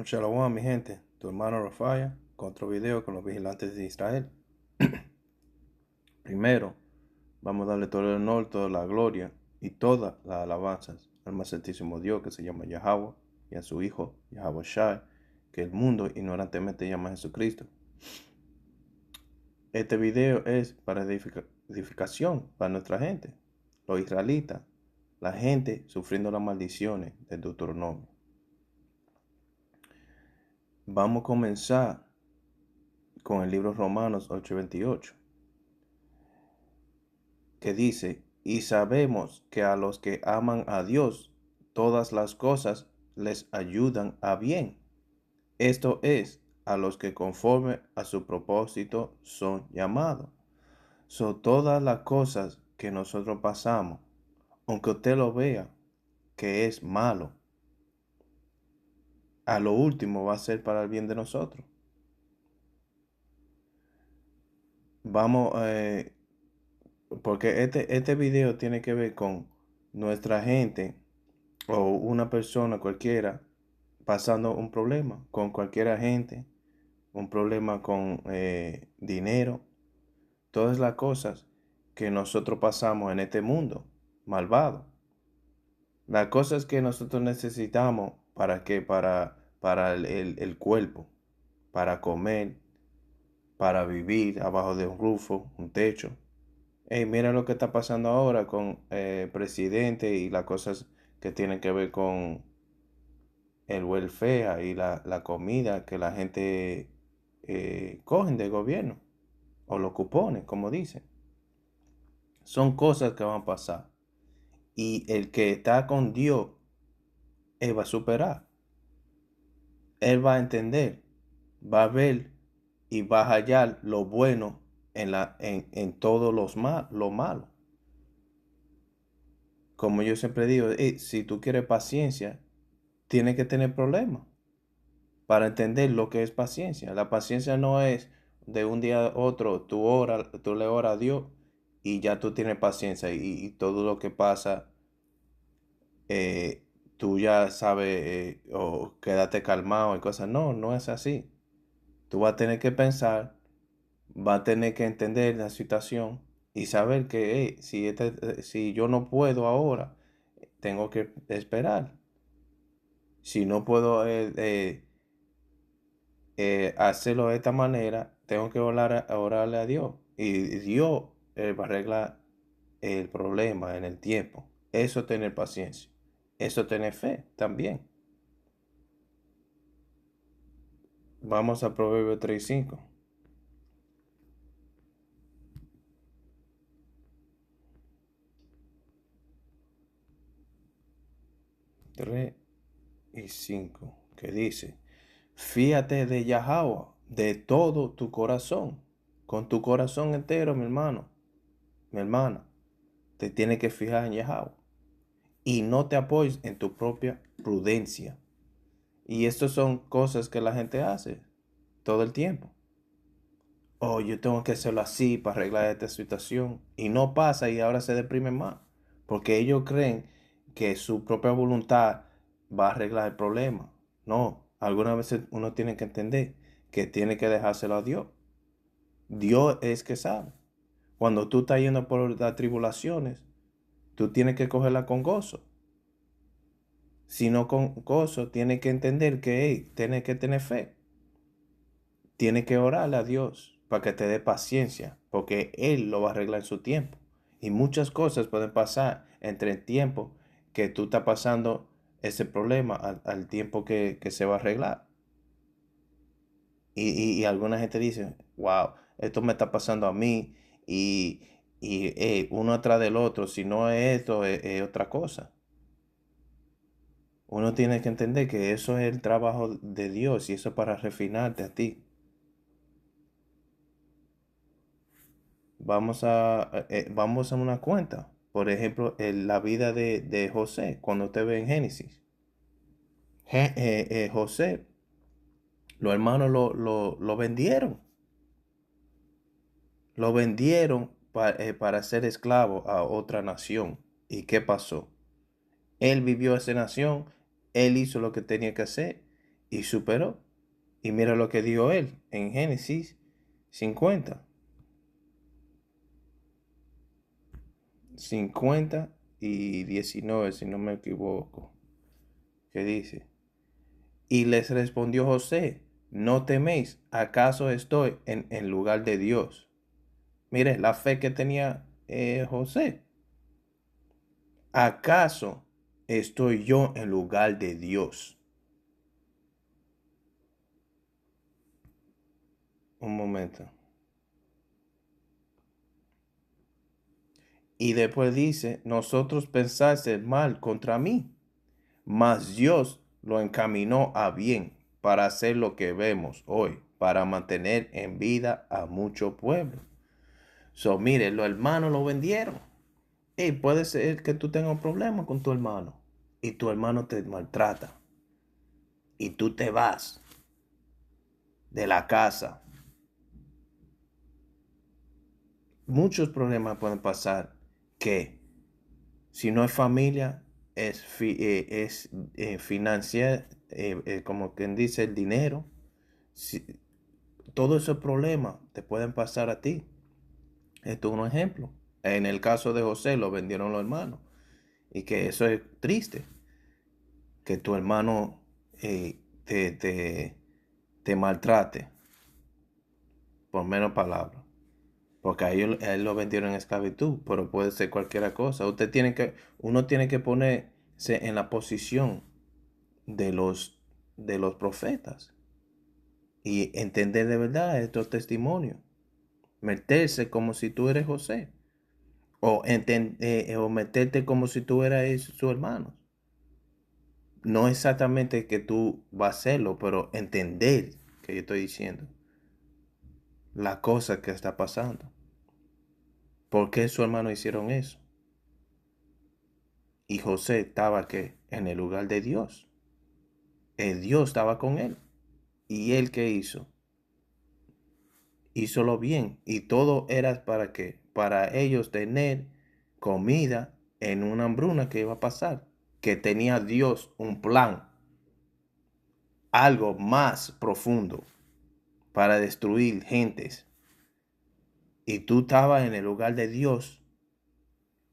Shalom, mi gente, tu hermano Rafaya, con otro video con los vigilantes de Israel. Primero, vamos a darle todo el honor, toda la gloria y todas las alabanzas al más santísimo Dios que se llama Yahweh y a su Hijo Yahweh Shai, que el mundo ignorantemente llama Jesucristo. Este video es para edificación para nuestra gente, los israelitas, la gente sufriendo las maldiciones del Deuteronomio. Vamos a comenzar con el libro Romanos 8:28. Que dice, y sabemos que a los que aman a Dios, todas las cosas les ayudan a bien. Esto es, a los que conforme a su propósito son llamados. Son todas las cosas que nosotros pasamos, aunque usted lo vea que es malo, a lo último va a ser para el bien de nosotros. Vamos, porque este video tiene que ver con nuestra gente o una persona cualquiera pasando un problema con cualquier agente, un problema con dinero, todas las cosas que nosotros pasamos en este mundo malvado. Las cosas que nosotros necesitamos para el cuerpo, para comer, para vivir abajo de un rufo, un techo. Hey, mira lo que está pasando ahora con el presidente y las cosas que tienen que ver con el welfare y la comida que la gente cogen del gobierno o los cupones, como dicen. Son cosas que van a pasar. Y el que está con Dios, él va a superar. Él va a entender, va a ver y va a hallar lo bueno en todos lo malo. Como yo siempre digo, si tú quieres paciencia, tienes que tener problemas para entender lo que es paciencia. La paciencia no es de un día a otro, tú le oras a Dios y ya tú tienes paciencia y todo lo que pasa, tú ya sabes o quédate calmado y cosas. No, no es así. Tú vas a tener que pensar, vas a tener que entender la situación y saber que si yo no puedo ahora, tengo que esperar. Si no puedo hacerlo de esta manera, tengo que orarle a Dios. Y Dios va a arreglar el problema en el tiempo. Eso es tener paciencia. Eso es tener fe también. Vamos a Proverbios 3:5. 3:5. Que dice, fíate de Yahweh de todo tu corazón. Con tu corazón entero, mi hermano, mi hermana. Te tienes que fijar en Yahweh. Y no te apoyes en tu propia prudencia. Y estas son cosas que la gente hace todo el tiempo. Oh, yo tengo que hacerlo así para arreglar esta situación. Y no pasa y ahora se deprimen más. Porque ellos creen que su propia voluntad va a arreglar el problema. No, algunas veces uno tiene que entender que tiene que dejárselo a Dios. Dios es que sabe. Cuando tú estás yendo por las tribulaciones, tú tienes que cogerla con gozo. Si no con gozo, tienes que entender que tienes que tener fe. Tienes que orarle a Dios para que te dé paciencia, porque Él lo va a arreglar en su tiempo. Y muchas cosas pueden pasar entre el tiempo que tú estás pasando ese problema al tiempo que se va a arreglar. Y alguna gente dice, wow, esto me está pasando a mí y, uno atrás del otro, si no es esto, es otra cosa. Uno tiene que entender que eso es el trabajo de Dios y eso es para refinarte a ti. Vamos a una cuenta. Por ejemplo, la vida de José, cuando usted ve en Génesis. José, los hermanos lo vendieron. Lo vendieron para ser esclavo a otra nación. ¿Y qué pasó? Él vivió esa nación, él hizo lo que tenía que hacer y superó. Y mira lo que dijo él en Génesis 50. 50 y 19, si no me equivoco. ¿Qué dice? Y les respondió José, no teméis, ¿acaso estoy en lugar de Dios? Mire la fe que tenía José. ¿Acaso estoy yo en lugar de Dios? Un momento. Y después dice, nosotros pensaste mal contra mí, mas Dios lo encaminó a bien para hacer lo que vemos hoy, para mantener en vida a mucho pueblo. So, mire, los hermanos lo vendieron. Y puede ser que tú tengas un problema con tu hermano y tu hermano te maltrata y tú te vas de la casa. Muchos problemas pueden pasar que si no es familia, financiar, como quien dice, el dinero. Si, todos esos problemas te pueden pasar a ti. Esto es un ejemplo. En el caso de José lo vendieron los hermanos. Y que eso es triste. Que tu hermano te maltrate. Por menos palabras. Porque a él lo vendieron en esclavitud. Pero puede ser cualquier cosa. Uno tiene que ponerse en la posición de los profetas. Y entender de verdad estos testimonios. Meterse como si tú eres José. O meterte como si tú eras sus hermanos. No exactamente que tú vas a hacerlo, pero entender que yo estoy diciendo. La cosa que está pasando. ¿Por qué sus hermanos hicieron eso? Y José estaba ¿qué? En el lugar de Dios. El Dios estaba con él. ¿Y él qué hizo? Hízolo bien. Y todo era para qué? Para ellos tener comida en una hambruna que iba a pasar. Que tenía Dios un plan. Algo más profundo para destruir gentes. Y tú estabas en el lugar de Dios,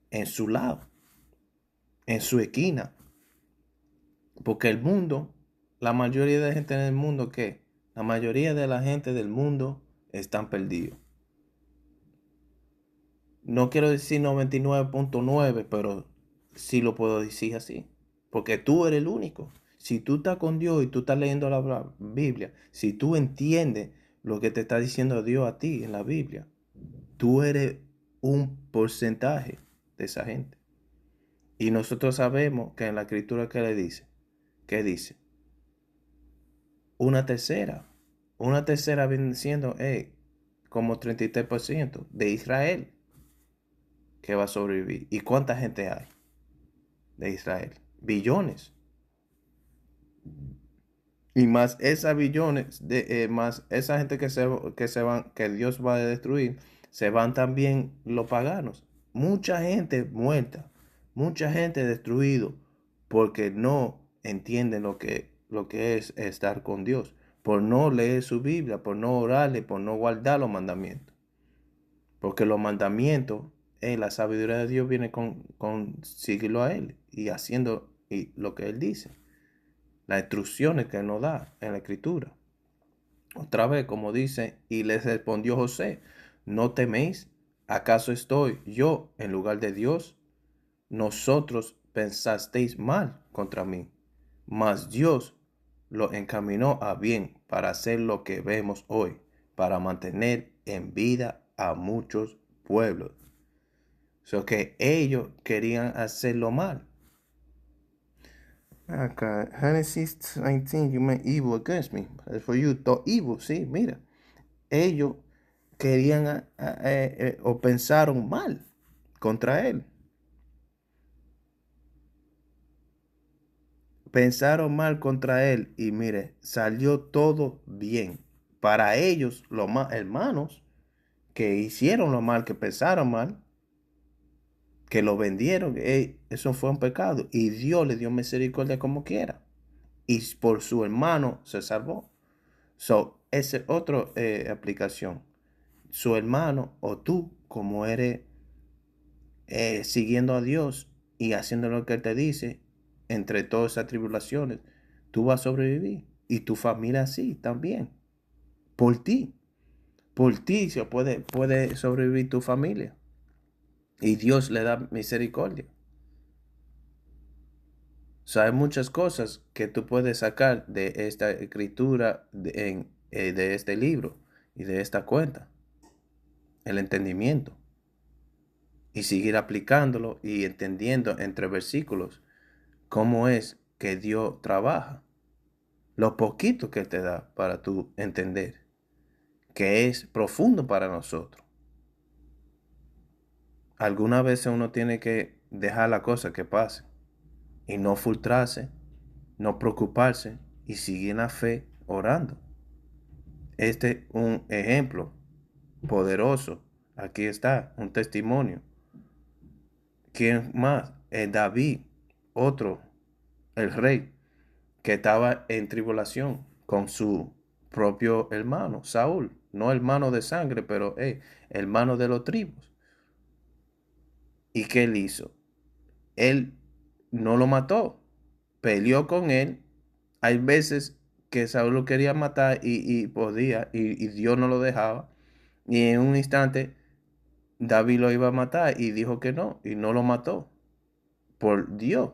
en su lado, en su esquina. Porque el mundo, la mayoría de la gente en el mundo, ¿qué? La mayoría de la gente del mundo están perdidos. No quiero decir 99.9, pero sí lo puedo decir así. Porque tú eres el único. Si tú estás con Dios y tú estás leyendo la Biblia, si tú entiendes lo que te está diciendo Dios a ti en la Biblia, tú eres un porcentaje de esa gente. Y nosotros sabemos que en la escritura, ¿qué le dice? ¿Qué dice? Una tercera. Una tercera viene siendo como 33% de Israel que va a sobrevivir. ¿Y cuánta gente hay de Israel? Billones. Y más esas billones, más esa gente que se van, que Dios va a destruir, se van también los paganos. Mucha gente muerta, mucha gente destruido, porque no entienden lo que es estar con Dios, por no leer su Biblia, por no orarle, por no guardar los mandamientos. Porque los mandamientos, la sabiduría de Dios viene con seguirlo a Él y haciendo lo que Él dice. Las instrucciones que Él nos da en la Escritura. Otra vez, como dice, y les respondió José, ¿no teméis? ¿Acaso estoy yo en lugar de Dios? Nosotros pensasteis mal contra mí, mas Dios lo encaminó a bien para hacer lo que vemos hoy, para mantener en vida a muchos pueblos. So que ellos querían hacerlo mal. Acá, Génesis 19, you meant evil against me. As for you, thought evil. Sí, mira. Ellos querían o pensaron mal contra él. Pensaron mal contra él y mire, salió todo bien. Para ellos, los hermanos que hicieron lo mal, que pensaron mal, que lo vendieron, eso fue un pecado. Y Dios le dio misericordia como quiera. y por su hermano se salvó. So, esa es otra aplicación. Su hermano o tú, como eres siguiendo a Dios y haciendo lo que Él te dice, entre todas esas tribulaciones, tú vas a sobrevivir. Y tu familia sí, también. Por ti. Por ti se puede sobrevivir tu familia. Y Dios le da misericordia. O sea, hay muchas cosas que tú puedes sacar de esta escritura, de este libro y de esta cuenta. El entendimiento. Y seguir aplicándolo y entendiendo entre versículos cómo es que Dios trabaja. Lo poquito que te da para tú entender, que es profundo para nosotros. Algunas veces uno tiene que dejar la cosa que pase y no frustrarse, no preocuparse y seguir en la fe orando. Este es un ejemplo poderoso. Aquí está, un testimonio. ¿Quién más? David, otro, el rey, que estaba en tribulación con su propio hermano, Saúl. No hermano de sangre, pero hermano de los tribus. ¿Y qué él hizo? Él no lo mató, peleó con él. Hay veces que Saúl lo quería matar y podía, y Dios no lo dejaba. Y en un instante David lo iba a matar y dijo que no, y no lo mató. Por Dios,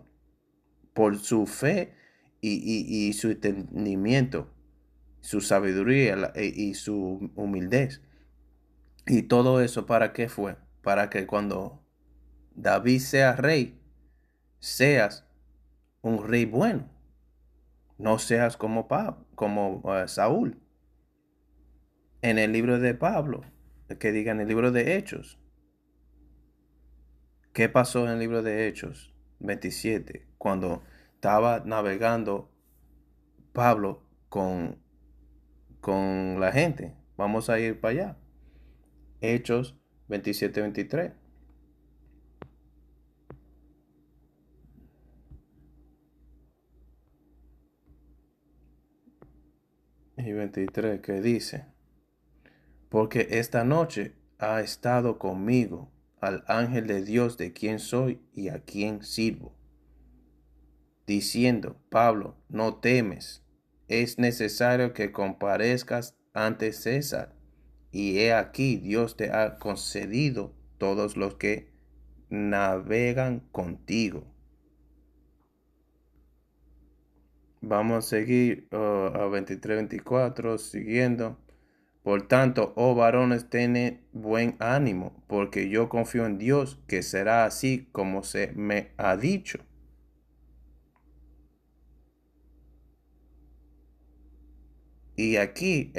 por su fe y su entendimiento, su sabiduría y su humildad. Y todo eso, ¿para qué fue? Para que cuando David sea rey, seas un rey bueno. No seas como Saúl. En el libro de Pablo, que diga en el libro de Hechos. ¿Qué pasó en el libro de Hechos 27? Cuando estaba navegando Pablo con la gente. Vamos a ir para allá. Hechos 27-23. Y 23, que dice: porque esta noche ha estado conmigo al ángel de Dios de quien soy y a quien sirvo, diciendo: Pablo, no temes, es necesario que comparezcas ante César, y he aquí Dios te ha concedido todos los que navegan contigo. Vamos a seguir a 23-24, siguiendo. Por tanto, oh varones, tened buen ánimo, porque yo confío en Dios, que será así como se me ha dicho. Y aquí,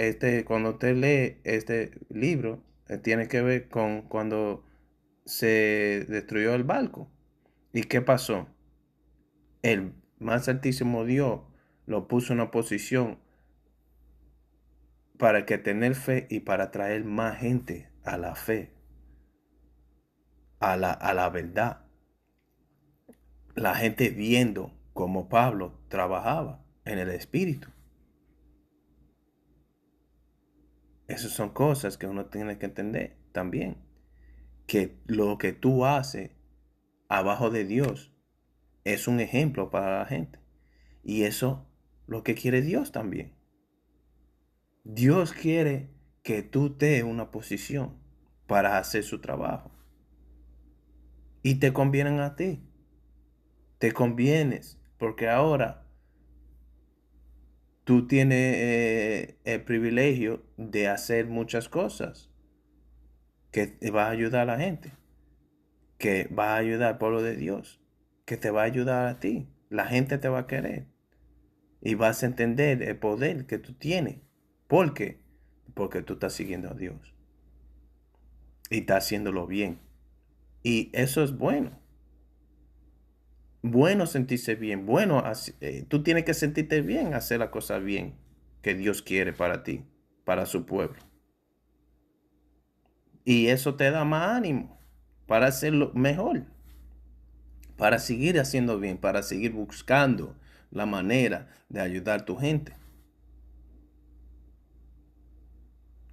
cuando usted lee este libro, tiene que ver con cuando se destruyó el barco. ¿Y qué pasó? El más altísimo Dios lo puso en una posición para que tener fe y para traer más gente a la fe, a la verdad. La gente viendo cómo Pablo trabajaba en el espíritu. Esas son cosas que uno tiene que entender también. Que lo que tú haces abajo de Dios es un ejemplo para la gente. Y eso lo que quiere Dios también. Dios quiere que tú te en una posición para hacer su trabajo. Y te convienen a ti. Te convienes. Porque ahora tú tienes el privilegio de hacer muchas cosas que te va a ayudar a la gente, que va a ayudar al pueblo de Dios, que te va a ayudar a ti. La gente te va a querer y vas a entender el poder que tú tienes. ¿Por qué? Porque tú estás siguiendo a Dios y estás haciéndolo bien. Y eso es bueno. Bueno sentirse bien. Bueno, tú tienes que sentirte bien, hacer las cosas bien que Dios quiere para ti, para su pueblo. Y eso te da más ánimo para hacerlo mejor, para seguir haciendo bien, para seguir buscando, la manera de ayudar a tu gente.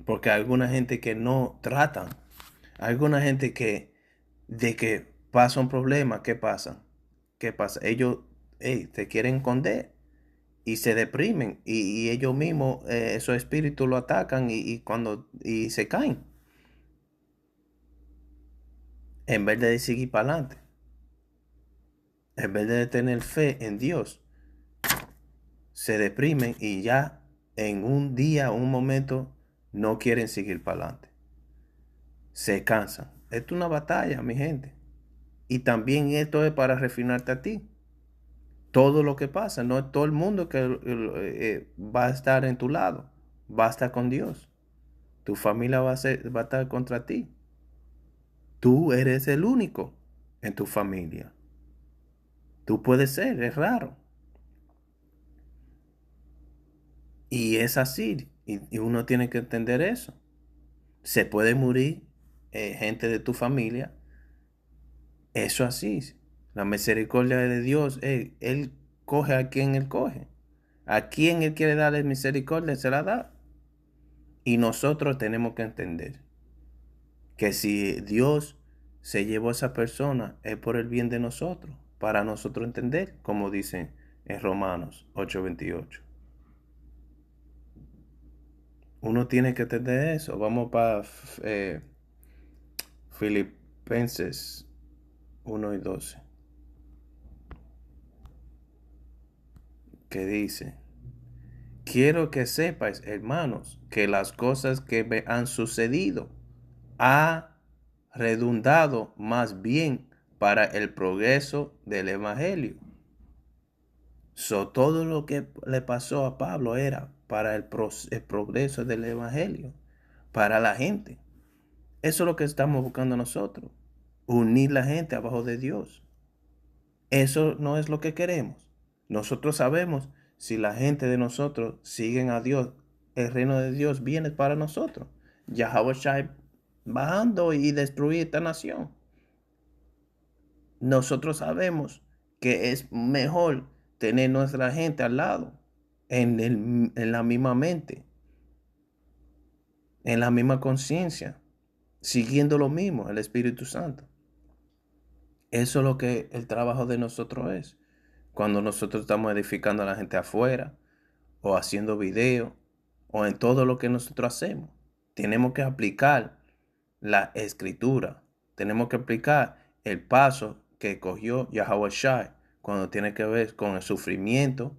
Porque hay alguna gente que no tratan. Hay alguna gente que de que pasa un problema, ¿qué pasa? ¿Qué pasa? Ellos te quieren esconder y se deprimen y ellos mismos, esos espíritus lo atacan y se caen. En vez de seguir para adelante, en vez de tener fe en Dios, se deprimen y ya en un día, un momento, no quieren seguir para adelante. Se cansan. Esto es una batalla, mi gente. Y también esto es para refinarte a ti. Todo lo que pasa, no es todo el mundo que va a estar en tu lado. Va a estar con Dios. Tu familia va a estar contra ti. Tú eres el único en tu familia. Tú puedes ser, es raro. Y es así. Y uno tiene que entender eso. Se puede morir gente de tu familia. Eso así. La misericordia de Dios, Él coge a quien Él coge. A quien Él quiere darle misericordia, se la da. Y nosotros tenemos que entender que si Dios se llevó a esa persona, es por el bien de nosotros, para nosotros entender, como dice en Romanos 8:28. Uno tiene que entender eso. Vamos para Filipenses 1:12, que dice: quiero que sepáis, hermanos, que las cosas que me han sucedido ha redundado más bien para el progreso del evangelio. Todo lo que le pasó a Pablo era para el progreso del evangelio, para la gente. Eso es lo que estamos buscando nosotros, unir la gente abajo de Dios. Eso no es lo que queremos. Nosotros sabemos, si la gente de nosotros siguen a Dios, el reino de Dios viene para nosotros. Yahweh Shai bajando y destruir esta nación. Nosotros sabemos que es mejor tener nuestra gente al lado, en la misma mente, en la misma conciencia, siguiendo lo mismo, el Espíritu Santo. Eso es lo que el trabajo de nosotros es. Cuando nosotros estamos edificando a la gente afuera, o haciendo video, o en todo lo que nosotros hacemos, tenemos que aplicar la escritura. Tenemos que aplicar el paso que cogió Yahweh Shai cuando tiene que ver con el sufrimiento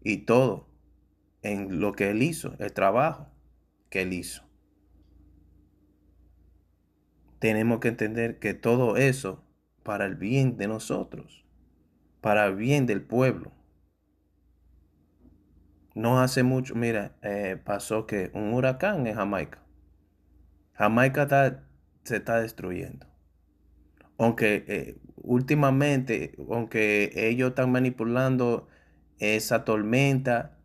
y todo en lo que él hizo, el trabajo que él hizo. Tenemos que entender que todo eso para el bien de nosotros, para el bien del pueblo. No hace mucho, mira, pasó que un huracán en Jamaica. Se está destruyendo. Aunque últimamente, aunque ellos están manipulando esa tormenta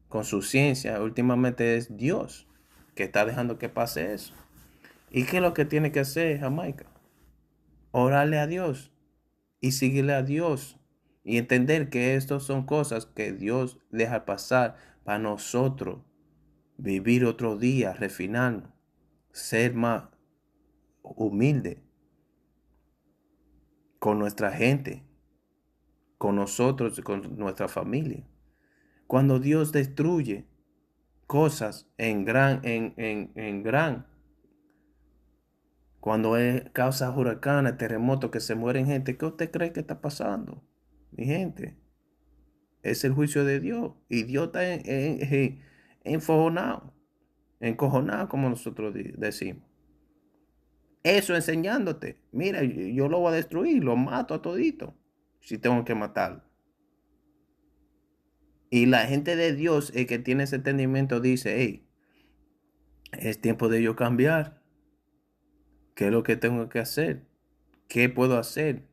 con su ciencia, últimamente es Dios que está dejando que pase eso. ¿Y qué es lo que tiene que hacer Jamaica? Orarle a Dios y seguirle a Dios y entender que estas son cosas que Dios deja pasar para nosotros vivir otro día, refinarnos, ser más humilde con nuestra gente, con nosotros, con nuestra familia. Cuando Dios destruye cosas en gran, cuando Él causa huracanes, terremotos, que se mueren gente, ¿qué usted cree que está pasando? Mi gente, es el juicio de Dios. Y Dios está enfogonado, encojonado, como nosotros decimos. Eso enseñándote. Mira, yo lo voy a destruir, lo mato a todito, si tengo que matarlo. Y la gente de Dios, el que tiene ese entendimiento, dice: hey, es tiempo de yo cambiar. ¿Qué es lo que tengo que hacer? ¿Qué puedo hacer?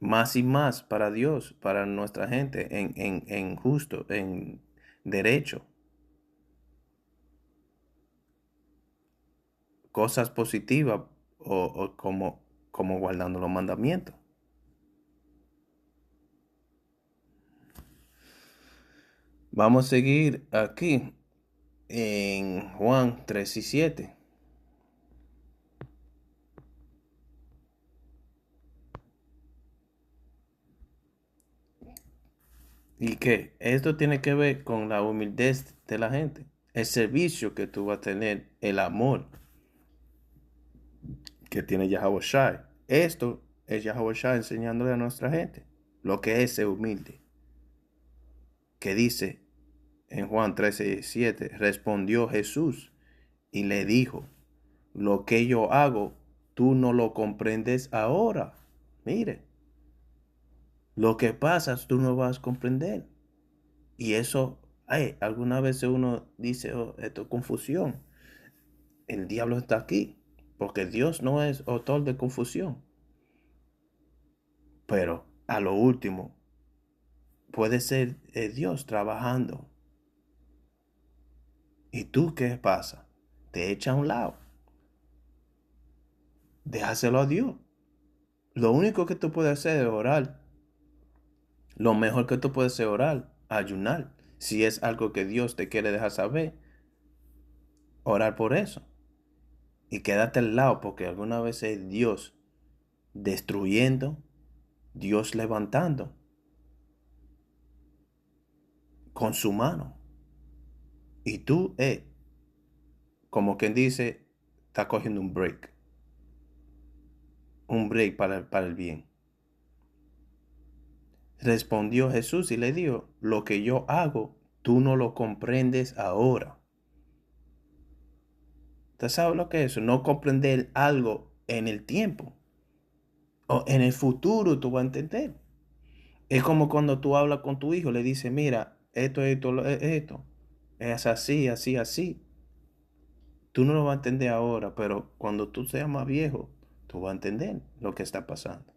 Más y más para Dios, para nuestra gente, en justo, en derecho. Cosas positivas o como guardando los mandamientos. Vamos a seguir aquí en Juan 3:7. Y que esto tiene que ver con la humildad de la gente, el servicio que tú vas a tener, el amor que tiene Yahweh Shai. Esto es Yahweh Shai enseñándole a nuestra gente lo que es ser humilde. Que dice en Juan 13:7, respondió Jesús y le dijo, lo que yo hago, tú no lo comprendes ahora. Mire, lo que pasa, tú no vas a comprender. Y eso, alguna vez uno dice, oh, esto es confusión. El diablo está aquí, porque Dios no es autor de confusión. Pero a lo último, puede ser Dios trabajando. ¿Y tú qué pasa? Te echa a un lado. Déjaselo a Dios. Lo único que tú puedes hacer es orar. Lo mejor que tú puedes hacer es orar, ayunar. Si es algo que Dios te quiere dejar saber, orar por eso. Y quédate al lado, porque alguna vez es Dios destruyendo, Dios levantando con su mano. Y tú, como quien dice, está cogiendo un break. Un break para el bien. Respondió Jesús y le dijo, lo que yo hago, tú no lo comprendes ahora. ¿Usted sabe lo que es eso? No comprender algo en el tiempo. O en el futuro tú vas a entender. Es como cuando tú hablas con tu hijo, le dices, mira, esto. Es así, así, así. Tú no lo vas a entender ahora, pero cuando tú seas más viejo, tú vas a entender lo que está pasando.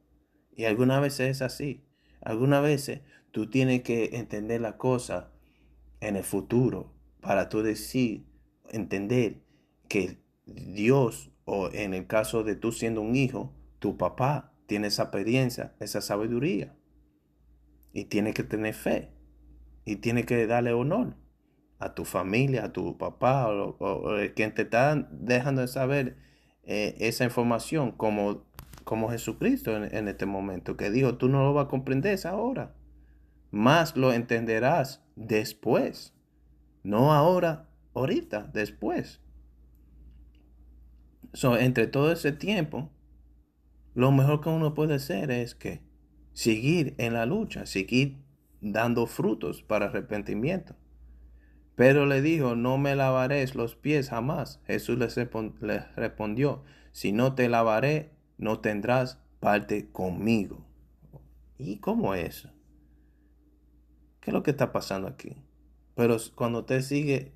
Y algunas veces es así. Algunas veces tú tienes que entender la cosa en el futuro para tú decir, entender que Dios, o en el caso de tú siendo un hijo, tu papá tiene esa experiencia, esa sabiduría. Y tiene que tener fe. Y tiene que darle honor a tu familia, a tu papá o quien te está dejando de saber esa información como Jesucristo en este momento, que dijo, tú no lo vas a comprender ahora, más lo entenderás después, no ahora, ahorita, después. So, entre todo ese tiempo, lo mejor que uno puede hacer es que seguir en la lucha, seguir dando frutos para arrepentimiento. Pero le dijo, no me lavaréis los pies jamás. Jesús le respondió, si no te lavaré, no tendrás parte conmigo. ¿Y cómo es? ¿Qué es lo que está pasando aquí? Pero cuando te sigue,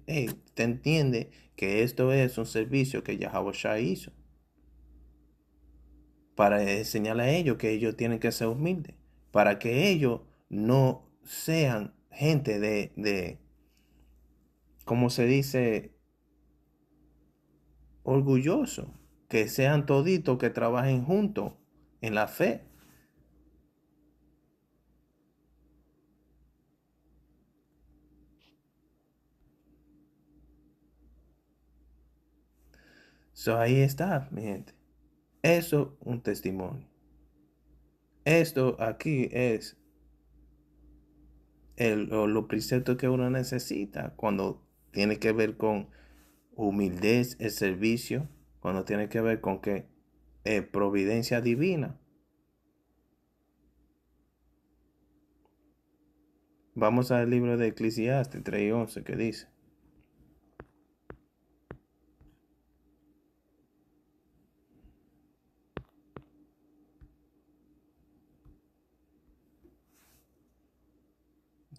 te entiende que esto es un servicio que Yahweh Shai hizo para enseñarle a ellos que ellos tienen que ser humildes, para que ellos no sean gente ¿cómo se dice? Orgulloso, que sean toditos que trabajen juntos en la fe. So ahí está, mi gente. Eso un testimonio. Esto aquí es los preceptos que uno necesita cuando tiene que ver con humildad, el servicio, cuando tiene que ver con que providencia divina. Vamos al libro de Eclesiastes 3:11 que dice,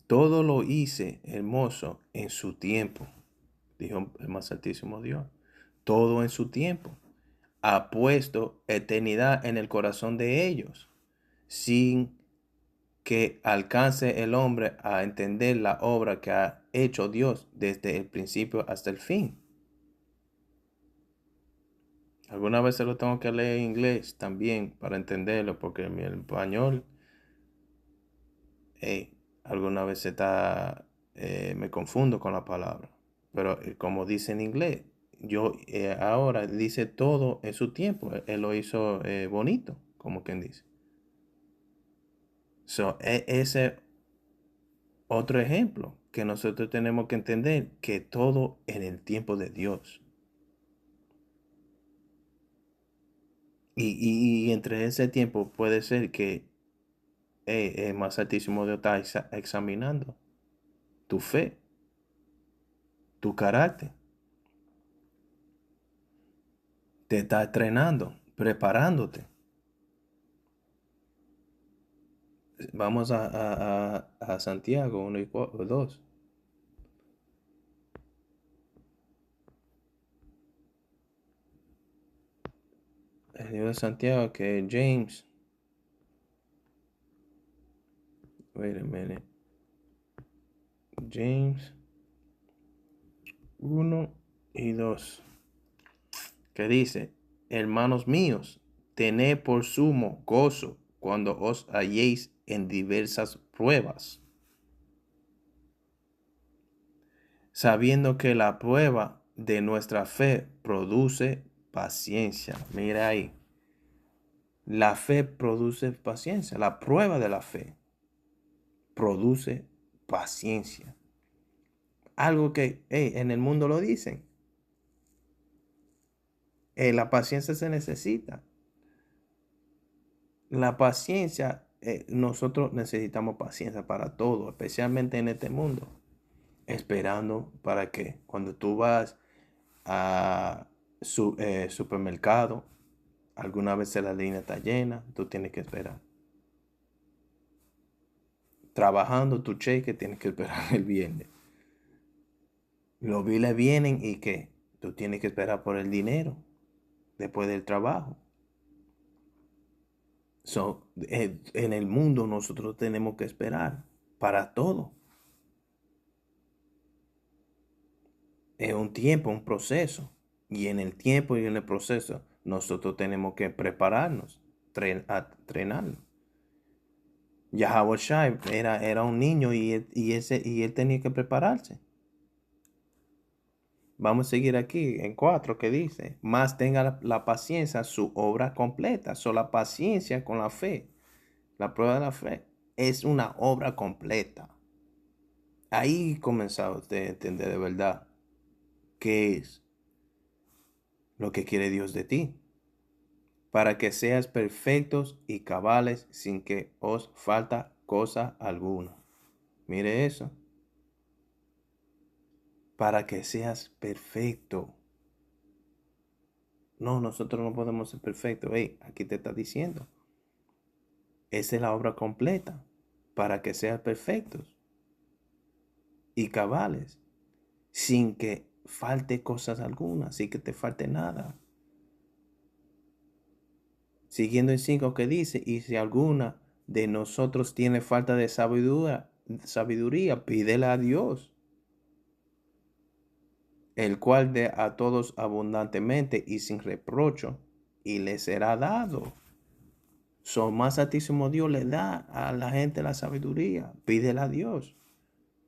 todo lo hice hermoso en su tiempo, dijo el más altísimo Dios. Todo en su tiempo. Ha puesto eternidad en el corazón de ellos, sin que alcance el hombre a entender la obra que ha hecho Dios desde el principio hasta el fin. Algunas veces lo tengo que leer en inglés también para entenderlo, porque mi español, alguna vez está me confundo con la palabra. Pero como dice en inglés, ahora dice todo en su tiempo. Él lo hizo bonito, como quien dice. Ese otro ejemplo que nosotros tenemos que entender que todo en el tiempo de Dios. Y entre ese tiempo puede ser que el más altísimo Dios está examinando tu fe, tu carácter. Te está entrenando, preparándote. Vamos a Santiago 1 y 2. El libro de Santiago que James. Wait a minute. James 1 y 2. Que dice, hermanos míos, tened por sumo gozo cuando os halléis en diversas pruebas, sabiendo que la prueba de nuestra fe produce paciencia. Mira ahí. La fe produce paciencia. La prueba de la fe produce paciencia. Algo que en el mundo lo dicen. La paciencia se necesita. La paciencia, nosotros necesitamos paciencia para todo, especialmente en este mundo. Esperando para que cuando tú vas a supermercado, alguna vez la línea está llena, tú tienes que esperar. Trabajando tu cheque, tienes que esperar el viernes. Los biles vienen y que tú tienes que esperar por el dinero después del trabajo. En el mundo nosotros tenemos que esperar para todo. Es un tiempo, un proceso. Y en el tiempo y en el proceso nosotros tenemos que prepararnos, entrenarnos. Yahweh Shai era un niño y él tenía que prepararse. Vamos a seguir aquí en 4 que dice, más tenga la paciencia su obra completa. La paciencia con la fe, la prueba de la fe, es una obra completa. Ahí comenzaba usted a entender de verdad qué es lo que quiere Dios de ti. Para que seas perfectos y cabales sin que os falta cosa alguna. Mire eso. Para que seas perfecto. No, nosotros no podemos ser perfectos. Aquí te está diciendo. Esa es la obra completa. Para que seas perfectos y cabales. Sin que falte cosas algunas. Sin que te falte nada. Siguiendo el 5 que dice, y si alguna de nosotros tiene falta de sabiduría, pídela a Dios, el cual dé a todos abundantemente y sin reprocho, y le será dado. Más altísimo Dios le da a la gente la sabiduría. Pídela a Dios.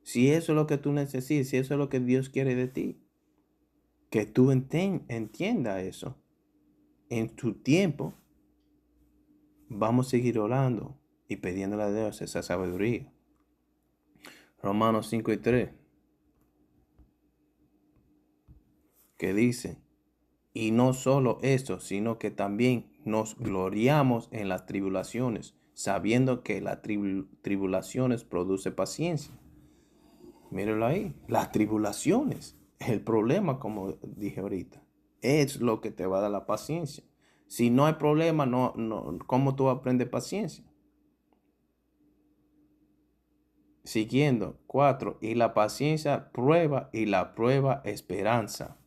Si eso es lo que tú necesitas, si eso es lo que Dios quiere de ti, que tú entiendas eso. En tu tiempo, vamos a seguir orando y pidiéndole a Dios esa sabiduría. Romanos 5 y 3, que dice, y no solo esto, sino que también nos gloriamos en las tribulaciones, sabiendo que las tribulaciones produce paciencia. Mírenlo ahí, las tribulaciones, el problema, como dije ahorita, es lo que te va a dar la paciencia. Si no hay problema, ¿cómo tú aprendes paciencia? Siguiendo, 4, y la paciencia prueba y la prueba esperanza.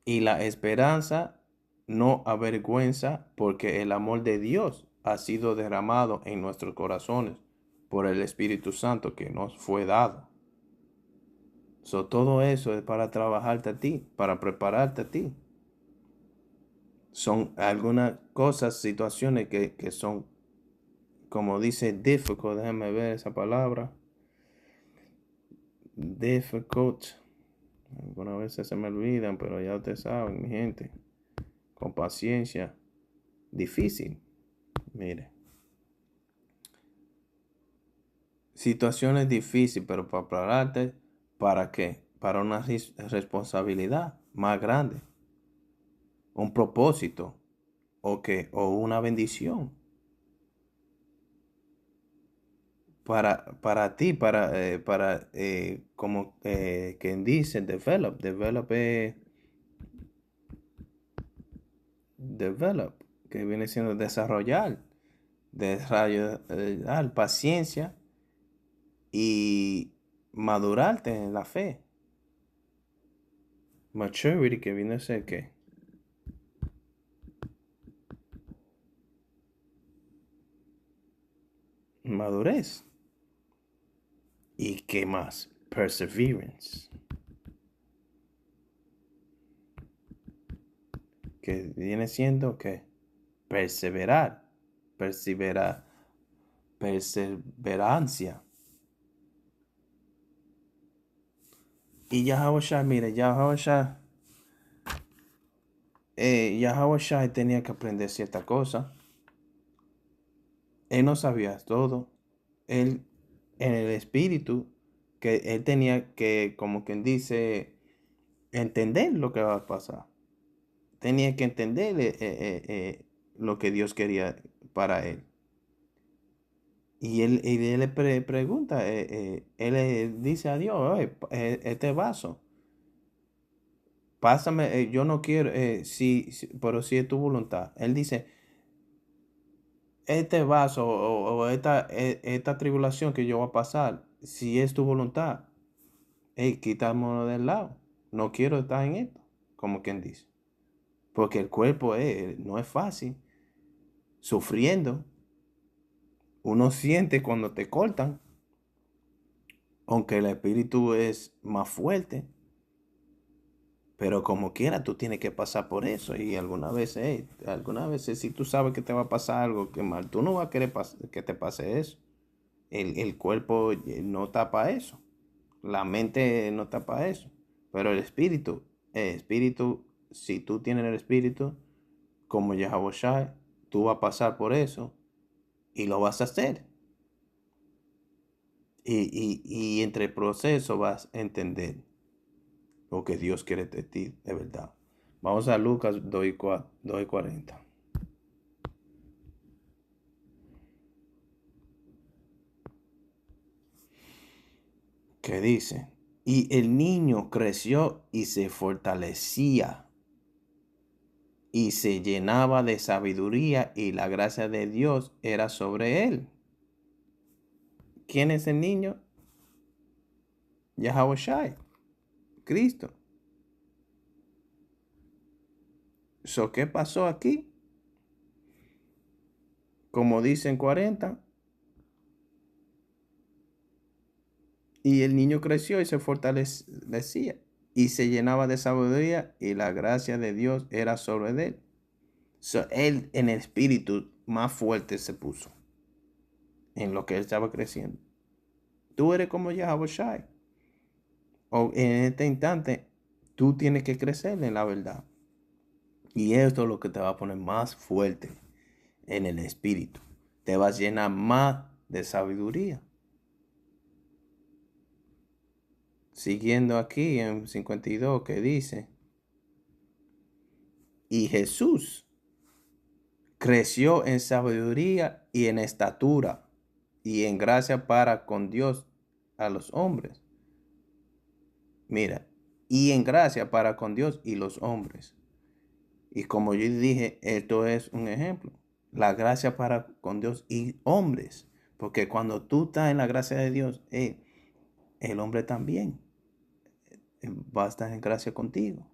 Y la esperanza no avergüenza, porque el amor de Dios ha sido derramado en nuestros corazones por el Espíritu Santo que nos fue dado. Todo eso es para trabajarte a ti, para prepararte a ti. Son algunas cosas, situaciones que son, como dice difficult, déjame ver esa palabra. difficult. Algunas veces se me olvidan, pero ya ustedes saben, mi gente. Con paciencia. Difícil. Mire. Situaciones difíciles, pero para prepararte, ¿para qué? Para una responsabilidad más grande. Un propósito. O una bendición. Para ti, como quien dice, develop, que viene siendo desarrollar paciencia y madurarte en la fe. Maturity, que viene a ser ¿qué? Madurez. ¿Y qué más? Perseverance. Que viene siendo ¿qué? Perseverar. Perseverancia. Y Yahweh Shai, mire, Yahweh Shai tenía que aprender cierta cosa. Él no sabía todo. Él, en el espíritu, que él tenía que, como quien dice, entender lo que va a pasar. Tenía que entender lo que Dios quería para él. Y él le pregunta, él le dice a Dios: "Oye, este vaso, pásame, yo no quiero, pero si es tu voluntad". Él dice: "Este vaso o esta tribulación que yo voy a pasar, si es tu voluntad, quítamelo del lado. No quiero estar en esto", como quien dice. Porque el cuerpo no es fácil, sufriendo. Uno siente cuando te cortan, aunque el espíritu es más fuerte. Pero como quiera, tú tienes que pasar por eso. Y algunas veces, si tú sabes que te va a pasar algo que mal, tú no vas a querer que te pase eso. El cuerpo no tapa eso. La mente no tapa eso. Pero el espíritu, si tú tienes el espíritu, como Yahweh Shai, tú vas a pasar por eso y lo vas a hacer. Y entre el proceso vas a entender lo que Dios quiere de ti, de verdad. Vamos a Lucas 2:40. Que dice: "Y el niño creció y se fortalecía y se llenaba de sabiduría, y la gracia de Dios era sobre él". ¿Quién es el niño? Yahweh Shai, Cristo. ¿Qué pasó aquí? Como dicen 40, y el niño creció y se fortalecía y se llenaba de sabiduría, y la gracia de Dios era sobre él. Él en el espíritu más fuerte se puso en lo que él estaba creciendo. Tú eres como Yahweh Shai. O en este instante, tú tienes que crecer en la verdad. Y esto es lo que te va a poner más fuerte en el espíritu. Te vas a llenar más de sabiduría. Siguiendo aquí en 52, que dice: "Y Jesús creció en sabiduría y en estatura y en gracia para con Dios a los hombres". Mira, y en gracia para con Dios y los hombres. Y como yo dije, esto es un ejemplo. La gracia para con Dios y hombres. Porque cuando tú estás en la gracia de Dios, el hombre también va a estar en gracia contigo.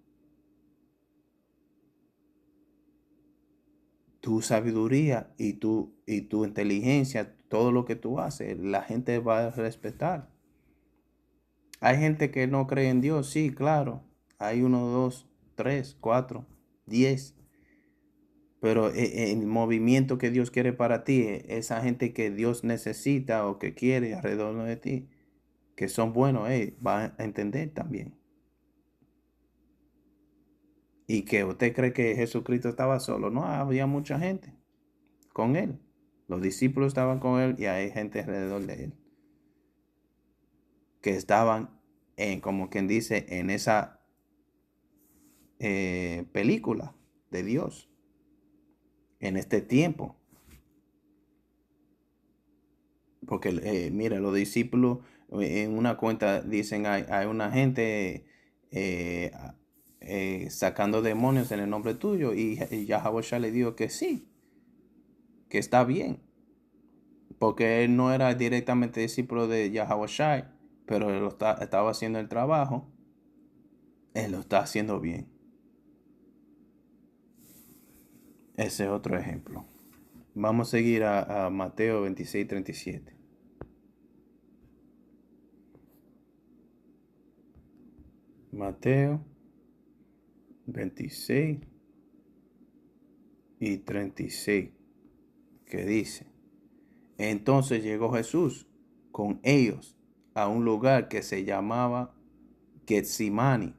Tu sabiduría y tu inteligencia, todo lo que tú haces, la gente va a respetar. Hay gente que no cree en Dios, sí, claro. Hay 1, 2, 3, 4, 10. Pero el movimiento que Dios quiere para ti, esa gente que Dios necesita o que quiere alrededor de ti, que son buenos, van a entender también. Y que usted cree que Jesucristo estaba solo. No, había mucha gente con él. Los discípulos estaban con él y hay gente alrededor de él. Que estaban, como quien dice, en esa película de Dios. En este tiempo. Porque, mira, los discípulos en una cuenta dicen, hay una gente eh, sacando demonios en el nombre tuyo. Y Yahweh Shai le dijo que sí, que está bien. Porque él no era directamente discípulo de Yahweh Shai, pero él estaba haciendo el trabajo. Él lo está haciendo bien. Ese es otro ejemplo. Vamos a seguir a Mateo 26:37. Mateo 26:36, que dice: Entonces llegó Jesús con ellos a un lugar que se llamaba Getsimani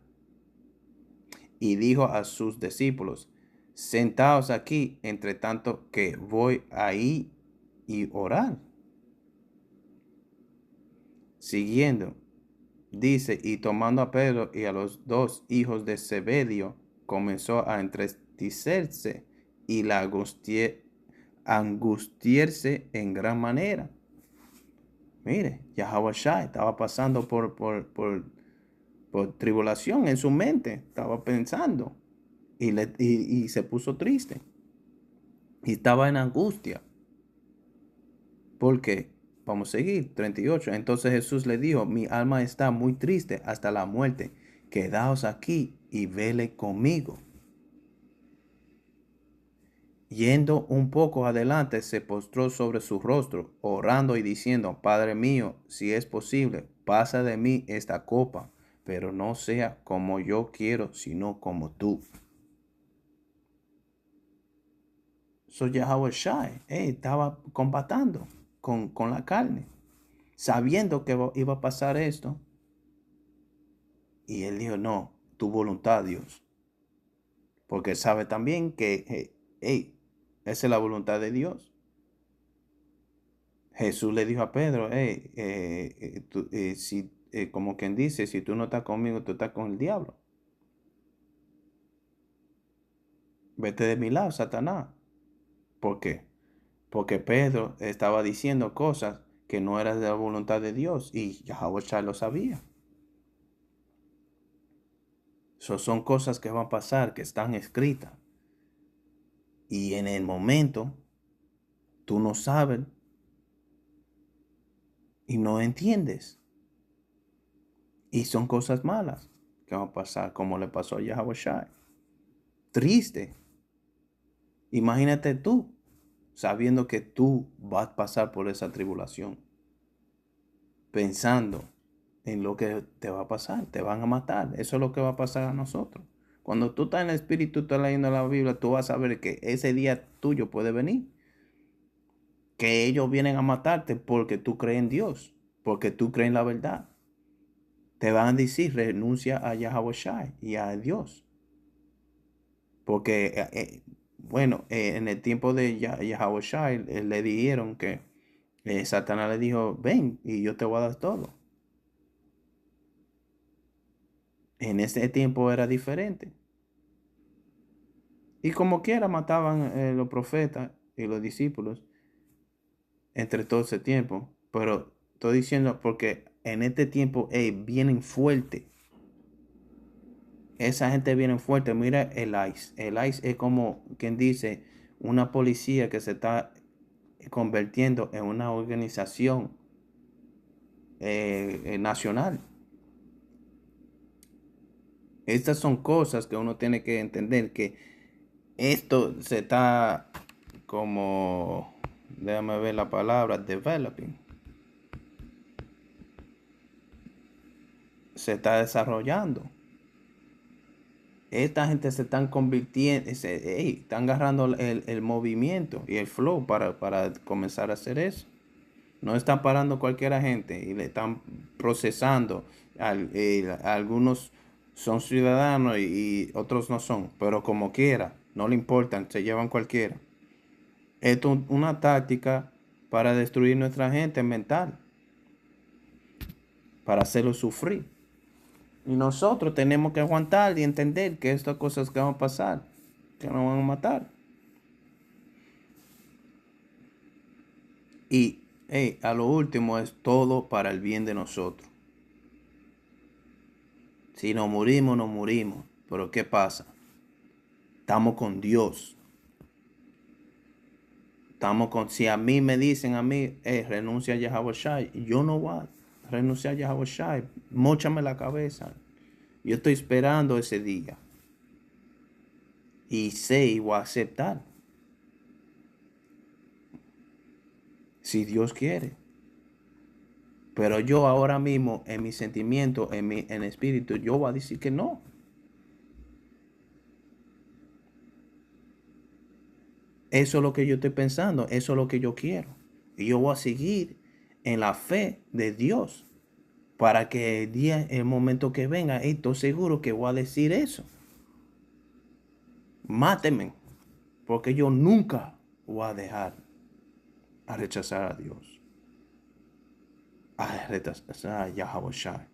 y dijo a sus discípulos: Sentaos aquí, entre tanto que voy ahí y orar. Siguiendo, dice, y tomando a Pedro y a los dos hijos de Zebedeo, comenzó a entristecerse y la angustiarse en gran manera. Mire, Yahweh Shai estaba pasando por tribulación en su mente, estaba pensando y se puso triste y estaba en angustia. ¿Por qué? Vamos a seguir, 38. Entonces Jesús le dijo: Mi alma está muy triste hasta la muerte. Quedaos aquí y vele conmigo. Yendo un poco adelante, se postró sobre su rostro, orando y diciendo: Padre mío, si es posible, pasa de mí esta copa, pero no sea como yo quiero, sino como tú. So Yahweh Shai estaba combatiendo con la carne, sabiendo que iba a pasar esto. Y él dijo: no, tu voluntad, Dios. Porque él sabe también que esa es la voluntad de Dios. Jesús le dijo a Pedro: si, como quien dice, si tú no estás conmigo, tú estás con el diablo. Vete de mi lado, Satanás. ¿Por qué? Porque Pedro estaba diciendo cosas que no eran de la voluntad de Dios y Yahweh Shai lo sabía. Son cosas que van a pasar, que están escritas. Y en el momento, tú no sabes y no entiendes. Y son cosas malas que van a pasar, como le pasó a Yahweh Shai. Triste. Imagínate tú, sabiendo que tú vas a pasar por esa tribulación. Pensando en lo que te va a pasar. Te van a matar. Eso es lo que va a pasar a nosotros. Cuando tú estás en el Espíritu, estás leyendo la Biblia, tú vas a ver que ese día tuyo puede venir. Que ellos vienen a matarte porque tú crees en Dios. Porque tú crees en la verdad. Te van a decir: renuncia a Yahweh Shai y a Dios. Porque, bueno, en el tiempo de Yahweh Shai, le dijeron que Satanás le dijo: ven y yo te voy a dar todo. En ese tiempo era diferente. Y como quiera mataban los profetas y los discípulos entre todo ese tiempo. Pero estoy diciendo porque en este tiempo vienen fuerte. Esa gente viene fuerte. Mira el ICE. El ICE es como quien dice una policía que se está convirtiendo en una organización nacional. Estas son cosas que uno tiene que entender, que esto se está como, déjame ver la palabra, developing. Se está desarrollando. Esta gente se están convirtiendo, están agarrando el movimiento y el flow para comenzar a hacer eso. No están parando cualquier gente y le están procesando. Algunos son ciudadanos y otros no son, pero como quiera, no le importan, se llevan cualquiera. Esto es una táctica para destruir nuestra gente mental, para hacerlo sufrir. Y nosotros tenemos que aguantar y entender que estas cosas que van a pasar, que nos van a matar. Y a lo último es todo para el bien de nosotros. Si nos morimos, nos morimos. Pero ¿qué pasa? Estamos con Dios. Si a mí me dicen a mí, renuncia a Yahweh Shai, yo no voy a renunciar a Yahweh Shai. Móchame la cabeza. Yo estoy esperando ese día. Y sé y voy a aceptar. Si Dios quiere. Pero yo ahora mismo, en mi sentimiento, en espíritu, yo voy a decir que no. Eso es lo que yo estoy pensando, eso es lo que yo quiero. Y yo voy a seguir en la fe de Dios para que el momento que venga, estoy seguro que voy a decir eso. Mátenme, porque yo nunca voy a dejar a rechazar a Dios, a rechazar a Yahweh Shai,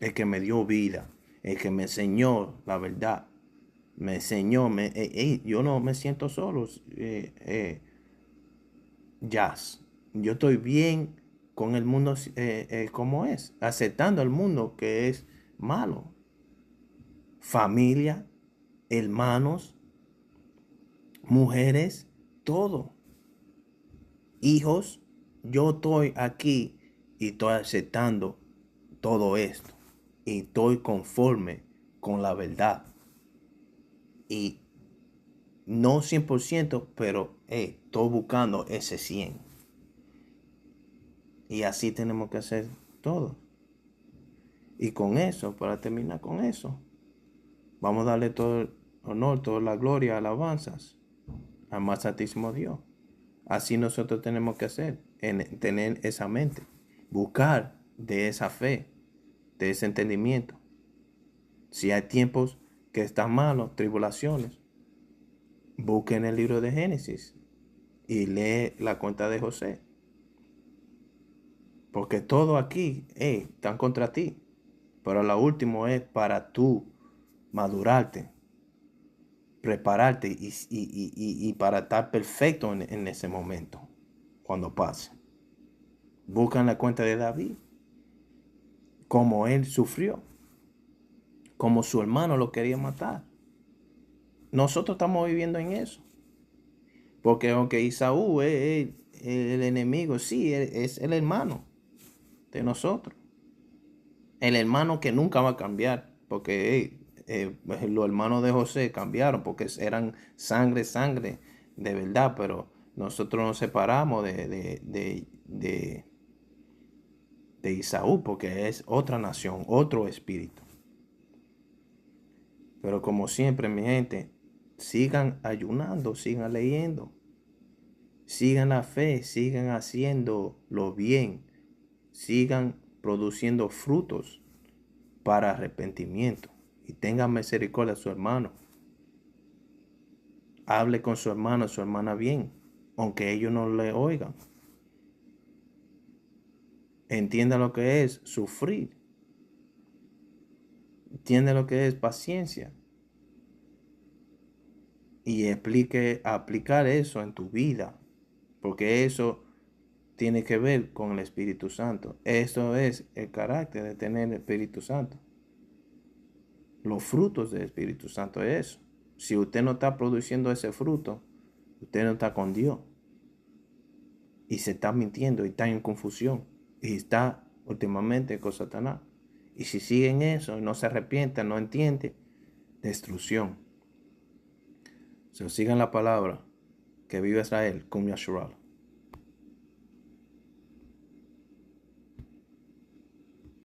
el que me dio vida, el que me enseñó la verdad. Me enseñó, yo no me siento solo, Jazz. Yo estoy bien con el mundo como es, aceptando el mundo que es malo. Familia, hermanos, mujeres, todo. Hijos, yo estoy aquí y estoy aceptando todo esto. Y estoy conforme con la verdad. Y no 100%, pero estoy buscando ese 100%. Y así tenemos que hacer todo. Y con eso, para terminar con eso, vamos a darle todo el honor, toda la gloria, alabanzas al más santísimo Dios. Así nosotros tenemos que hacer, tener esa mente, buscar de esa fe, de ese entendimiento. Si hay tiempos que están malos, tribulaciones, busquen el libro de Génesis y lee la cuenta de José. Porque todo aquí están contra ti. Pero lo último es para tú madurarte, prepararte y para estar perfecto en ese momento, cuando pase. Buscan la cuenta de David, como él sufrió, como su hermano lo quería matar. Nosotros estamos viviendo en eso. Porque aunque Isaú es el enemigo, sí, es el hermano de nosotros. El hermano que nunca va a cambiar, porque los hermanos de José cambiaron, porque eran sangre de verdad, pero nosotros nos separamos de Isaú, porque es otra nación, otro espíritu. Pero como siempre, mi gente, sigan ayunando, sigan leyendo, sigan la fe, sigan haciendo lo bien, sigan produciendo frutos para arrepentimiento. Y tengan misericordia de su hermano. Hable con su hermano, su hermana bien, aunque ellos no le oigan. Entienda lo que es sufrir. Entiende lo que es paciencia. Y aplicar eso en tu vida. Porque eso tiene que ver con el Espíritu Santo. Eso es el carácter de tener el Espíritu Santo. Los frutos del Espíritu Santo es eso. Si usted no está produciendo ese fruto, usted no está con Dios. Y se está mintiendo y está en confusión. Y está últimamente con Satanás. Y si siguen eso y no se arrepientan, no entienden, destrucción. Sigan la palabra. Que viva Israel. Cum Yashural.